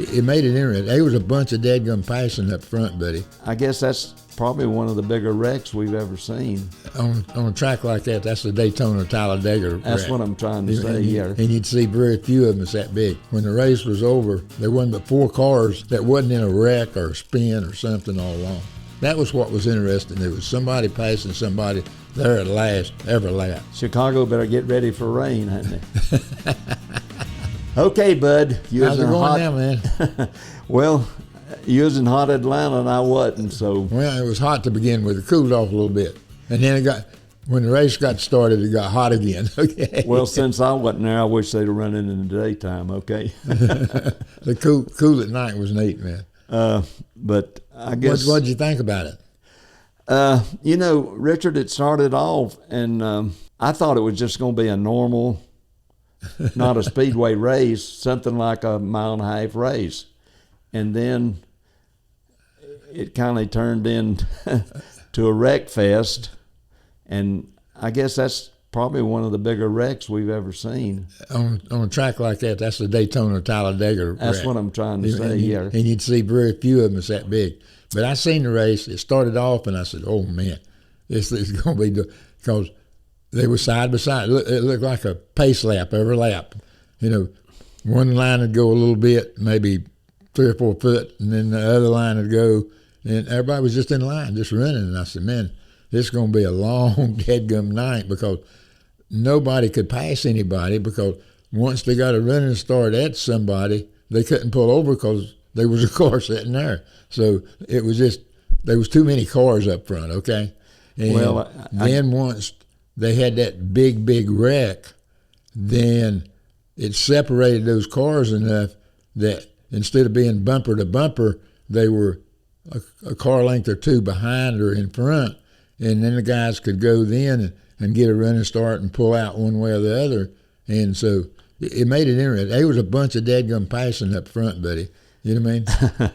it made it interesting. There was a bunch of Dadgum passing up front, buddy. I guess that's probably one of the bigger wrecks we've ever seen. On a track like that, that's the Daytona Talladega wreck. That's what I'm trying to say, yeah. And you'd see very few of them that's that big. When the race was over, there wasn't but 4 cars that wasn't in a wreck or a spin or something all along. That was what was interesting. There was somebody passing somebody there at last, every lap. Chicago better get ready for rain, hadn't they? Okay, bud. How's it going now, man? Well, you was in hot Atlanta and I wasn't, so. Well, it was hot to begin with. It cooled off a little bit. And then when the race got started, it got hot again, okay? Well, since I wasn't there, I wish they'd have run it in the daytime, okay? The cool at night was neat, man. But I guess. What'd you think about it? Richard, it started off, and I thought it was just going to be a normal, not a speedway race, something like a 1.5-mile race. And then it kind of turned into a wreck fest, and I guess that's probably one of the bigger wrecks we've ever seen. On a track like that, that's the Daytona Talladega That's wreck. what I'm trying to say, yeah. And you'd see very few of them that's that big. But I seen the race. It started off, and I said, oh, man, this is going to be – because they were side by side. It looked like a pace lap every lap. One line would go a little bit, maybe 3 or 4 foot, and then the other line would go, and everybody was just in line, just running. And I said, man, this is going to be a long Dadgum night, because nobody could pass anybody, because once they got a running start at somebody, they couldn't pull over because there was a car sitting there. So it was just, there was too many cars up front, okay? And then once they had that big wreck, then it separated those cars enough that instead of being bumper to bumper, they were a car length or 2 behind or in front, and then the guys could go then and get a running start and pull out one way or the other. And so it made it interesting. There was a bunch of Dadgum passing up front, buddy. You know what I mean?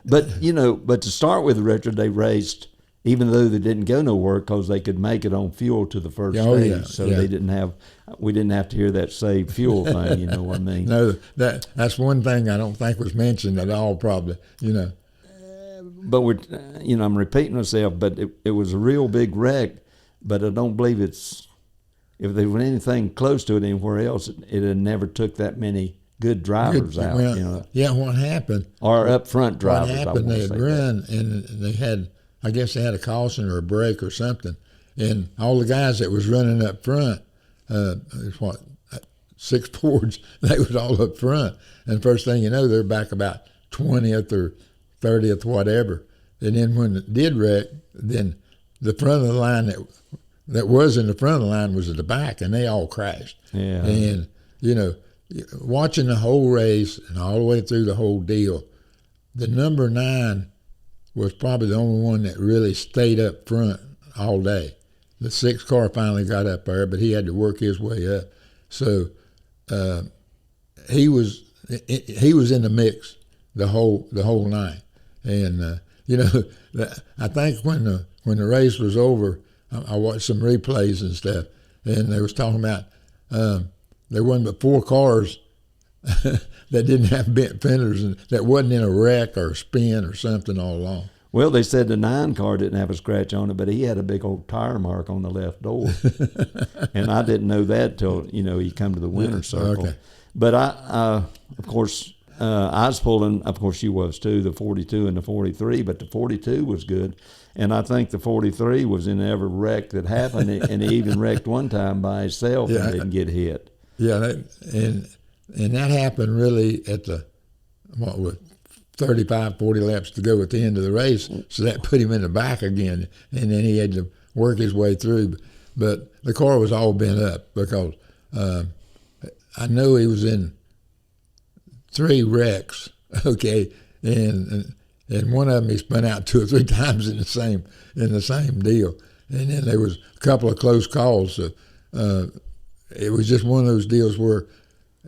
But to start with, Richard, they raced, even though they didn't go nowhere, because they could make it on fuel to the first stage. So we didn't have to hear that save fuel thing, you know what I mean? No, that's one thing I don't think was mentioned at all, probably, But I'm repeating myself, but it was a real big wreck, but I don't believe if there was anything close to it anywhere else, it had never took that many good drivers out. Well, yeah, what happened? Or up front drivers. What happened, they had run, and they had, I guess they had a caution or a break or something, and all the guys that was running up front, 6 Fords, they was all up front, and first thing you know, they're back about 20th or 30th, whatever. And then when it did wreck, then the front of the line that was in the front of the line was at the back, and they all crashed. Yeah. And, watching the whole race and all the way through the whole deal, the number 9 was probably the only one that really stayed up front all day. The 6th car finally got up there, but he had to work his way up. So he was in the mix the whole night. And I think when the race was over, I watched some replays and stuff, and they was talking about there wasn't but 4 cars that didn't have bent fenders and that wasn't in a wreck or a spin or something all along. Well, they said the 9 car didn't have a scratch on it, but he had a big old tire mark on the left door. And I didn't know that till, you come to the winner's circle. Okay. But I was pulling, of course you was too, the 42 and the 43, but the 42 was good. And I think the 43 was in every wreck that happened, and he even wrecked one time by himself and didn't get hit. Yeah, and that happened really at with 35, 40 laps to go at the end of the race, so that put him in the back again, and then he had to work his way through. But the car was all bent up because I know he was in 3 wrecks, okay, and one of them he spun out 2 or 3 times in the same deal, and then there was a couple of close calls. So it was just one of those deals where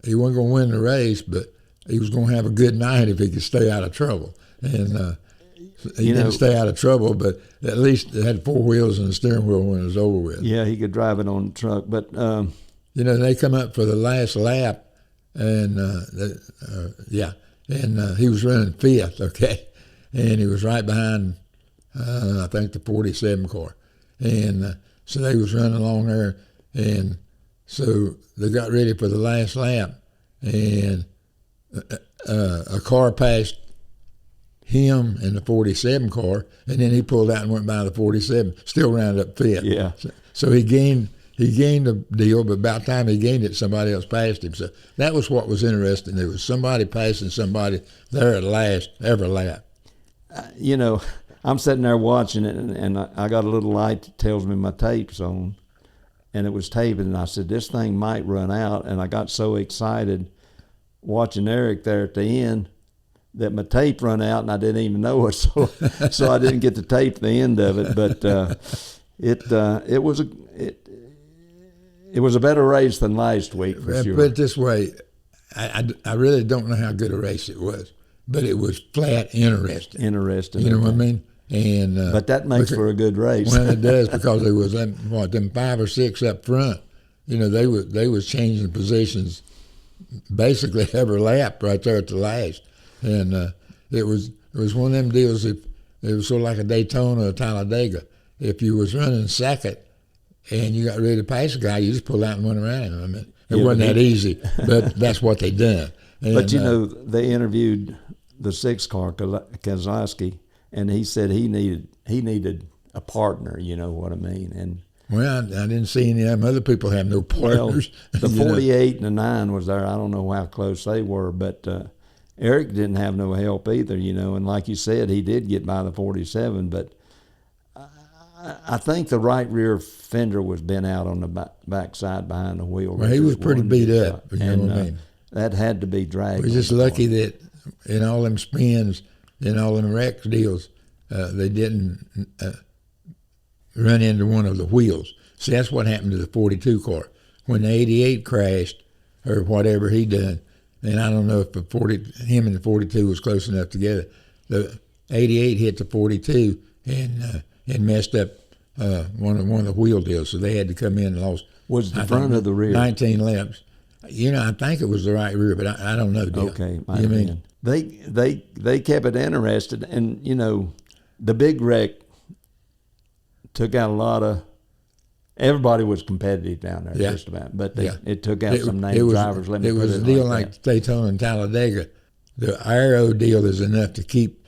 he wasn't going to win the race, but he was going to have a good night if he could stay out of trouble. And he didn't stay out of trouble, but at least it had 4 wheels and a steering wheel when it was over with. Yeah, he could drive it on the truck, but they come up for the last lap, and and he was running fifth, okay, and he was right behind, I think, the 47 car, and so they was running along there, and so they got ready for the last lap, and a car passed him and the 47 car, and then he pulled out and went by the 47, still rounded up fifth. Yeah. So he gained the deal, but about the time he gained it, somebody else passed him. So that was what was interesting. There was somebody passing somebody there at last, every lap. You know, I'm sitting there watching it, and I got a little light that tells me my tape's on, and it was taping, and I said, this thing might run out, and I got so excited watching Eric there at the end that my tape run out, and I didn't even know it, so I didn't get to tape the end of it. But it was a better race than last week for sure. Put it this way, I really don't know how good a race it was, but it was flat interesting. Interesting. You know what I mean? And but that makes for a good race. Well, it does, because there was them 5 or 6 up front. You know, they was changing positions basically every lap right there at the last. And it was one of them deals. It was sort of like a Daytona or Talladega. If you was running second and you got ready to pass a guy, you just pull out and went around him. I mean, it wasn't that easy, but that's what they done. And, but you know, they interviewed the 6 car Keselowski, and he said he needed a partner. You know what I mean? And well, I didn't see any of them other people have no partners. Well, the 48 and the 9 was there. I don't know how close they were, but Eric didn't have no help either, you know. And like you said, he did get by the 47, but I think the right rear fender was bent out on the backside behind the wheel. Well, he was pretty beat up, you know what I mean? That had to be dragged. We're just lucky that in all them spins, in all them wreck deals, they didn't run into one of the wheels. See, that's what happened to the 42 car. When the 88 crashed, or whatever he done, and I don't know if him and the 42 was close enough together. The 88 hit the 42 and messed up one of the wheel deals, so they had to come in and lost. Was the front or the rear? 19 laps. You know, I think it was the right rear, but I don't know. Dale. Okay, you mean they kept it interested, and you know, the big wreck took out a lot of. Everybody was competitive down there, just about, but it took out some named drivers. It was a deal like Daytona and Talladega. The aero deal is enough to keep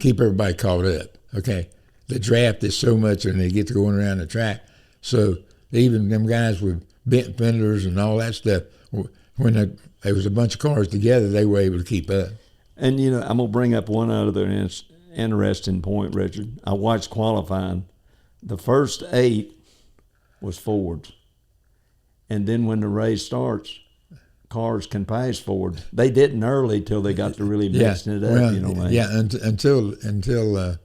everybody caught up. Okay, the draft is so much, and they get to going around the track. So even them guys with bent fenders and all that stuff, when there was a bunch of cars together, they were able to keep up. And you know, I'm gonna bring up one other interesting point, Richard. I watched qualifying. The first 8 was Fords. And then when the race starts, cars can pass Ford. They didn't early till they got to really mixing it up, well, you know what I mean? Yeah, until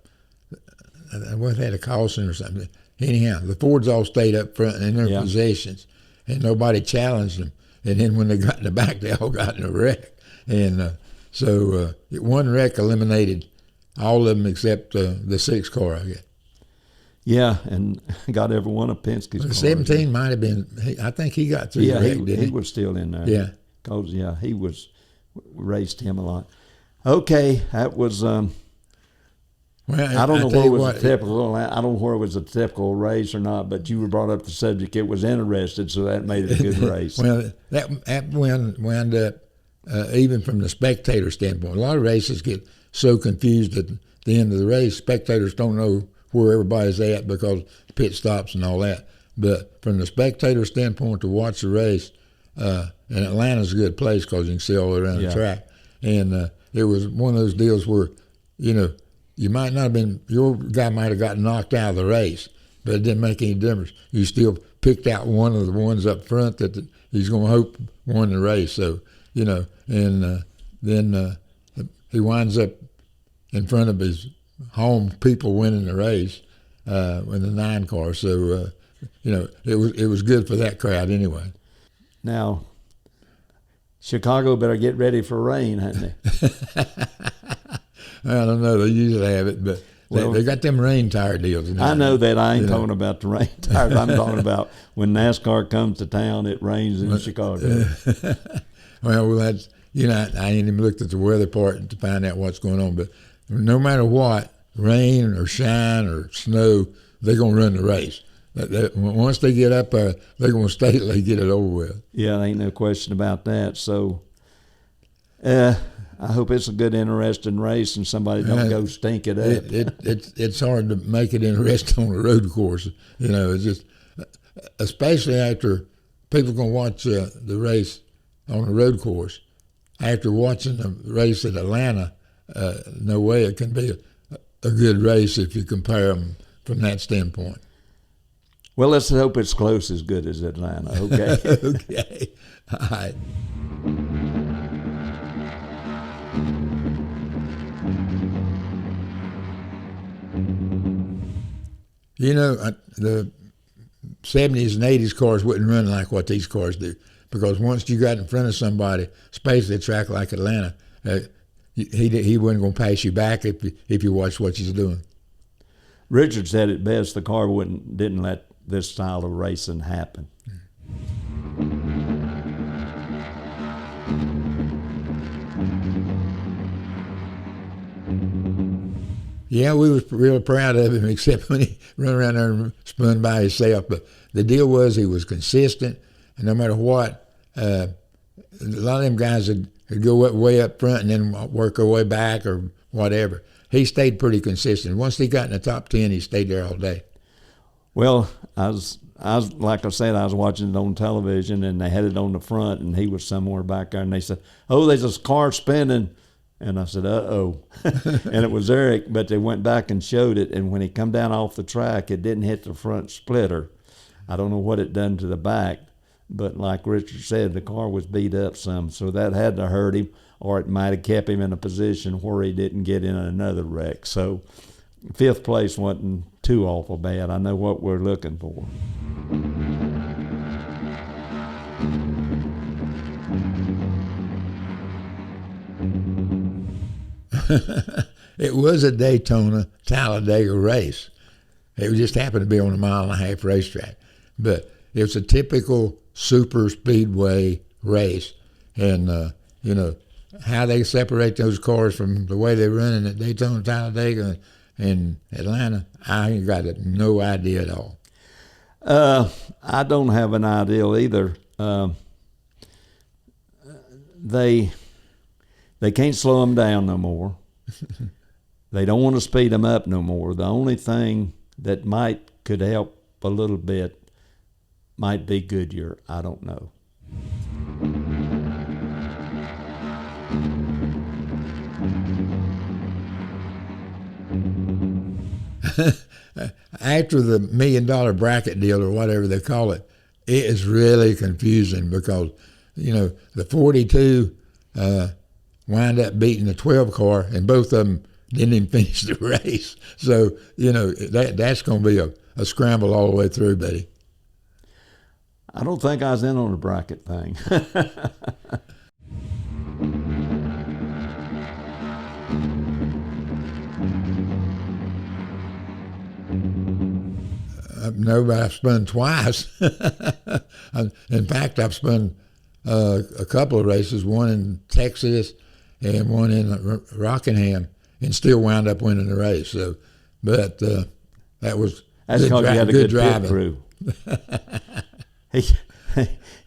what had a caution or something. Anyhow, the Fords all stayed up front in their positions, and nobody challenged them. And then when they got in the back, they all got in a wreck. And so one wreck eliminated all of them except the 6 car, I guess. Yeah, and got every one of Penske's cars. 17 might have been. I think he got through the wreck, didn't he? He was still in there. Yeah. Because, he raced him a lot. Okay, that was. Well, I don't know where it was a typical. I don't know where it was a typical race or not, but you brought up the subject. It was interesting, so that made it a good race. Well, that wound up even from the spectator standpoint. A lot of races get so confused at the end of the race. Spectators don't know where everybody's at because pit stops and all that. But from the spectator standpoint, to watch the race, and Atlanta's a good place because you can see all the way around the track. And it was one of those deals where, you might not have been, your guy might have gotten knocked out of the race, but it didn't make any difference. You still picked out one of the ones up front that he's going to hope won the race. So, and then he winds up in front of his home people winning the race with the 9 car. So, it was good for that crowd anyway. Now, Chicago better get ready for rain, hadn't they? I don't know. They usually have it, but they got them rain tire deals. I know that. I ain't talking about the rain tires. I'm talking about when NASCAR comes to town, it rains in Chicago. Well, I ain't even looked at the weather part to find out what's going on. But no matter what, rain or shine or snow, they're going to run the race. Once they get up there, they're going to stay till they get it over with. Yeah, there ain't no question about that. So I hope it's a good, interesting race and somebody don't go stink it up. It's hard to make it interesting on a road course. It's just, especially after people going to watch the race on a road course. After watching the race at Atlanta, no way it can be a good race if you compare them from that standpoint. Well, let's hope it's close as good as Atlanta, okay? Okay. All right. The 70s and 80s cars wouldn't run like what these cars do, because once you got in front of somebody, especially a track like Atlanta, he wasn't going to pass you back if you watched what he's doing. Richard said it best, the car didn't let this style of racing happen. Yeah, we was real proud of him, except when he run around there and spun by himself. But the deal was he was consistent, and no matter what, a lot of them guys would go way up front and then work their way back or whatever. He stayed pretty consistent. Once he got in the top 10, he stayed there all day. Well, I was like I said, I was watching it on television, and they had it on the front, and he was somewhere back there, and they said, "Oh, there's a car spinning." And I said, "Uh-oh." And it was Eric, but they went back and showed it, and when he come down off the track, it didn't hit the front splitter. I don't know what it done to the back, but like Richard said, the car was beat up some, so that had to hurt him, or it might have kept him in a position where he didn't get in another wreck. So 5th place wasn't too awful bad. I know what we're looking for. It was a Daytona Talladega race. It just happened to be on a 1.5-mile racetrack, but it was a typical super speedway race. And how they separate those cars from the way they're running at Daytona, Talladega, and Atlanta, I ain't got no idea at all. I don't have an idea either. They can't slow them down no more. They don't want to speed them up no more. The only thing that could help a little bit might be Goodyear. I don't know. After the $1 million bracket deal or whatever they call it, it is really confusing because, the 42 wind up beating the 12 car, and both of them didn't even finish the race. So, that's going to be a scramble all the way through, buddy. I don't think I was in on the bracket thing. No, but I've spun twice. In fact, I've spun a couple of races, one in Texas and one in Rockingham, and still wound up winning the race. So, but that's because you had a good pit crew.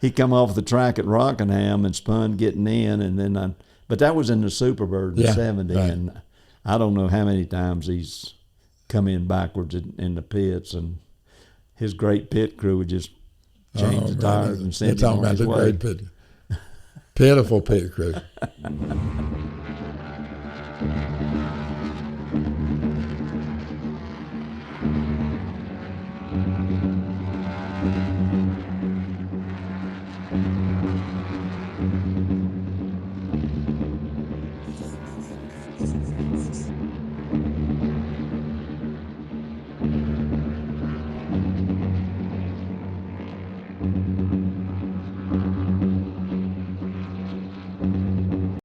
He come off the track at Rockingham and spun getting in, and then but that was in the Superbird in '70, right. And I don't know how many times he's come in backwards in the pits, and his great pit crew would just change the tires and send him on his way. You're talking about the great pit. Pitiful pit crew.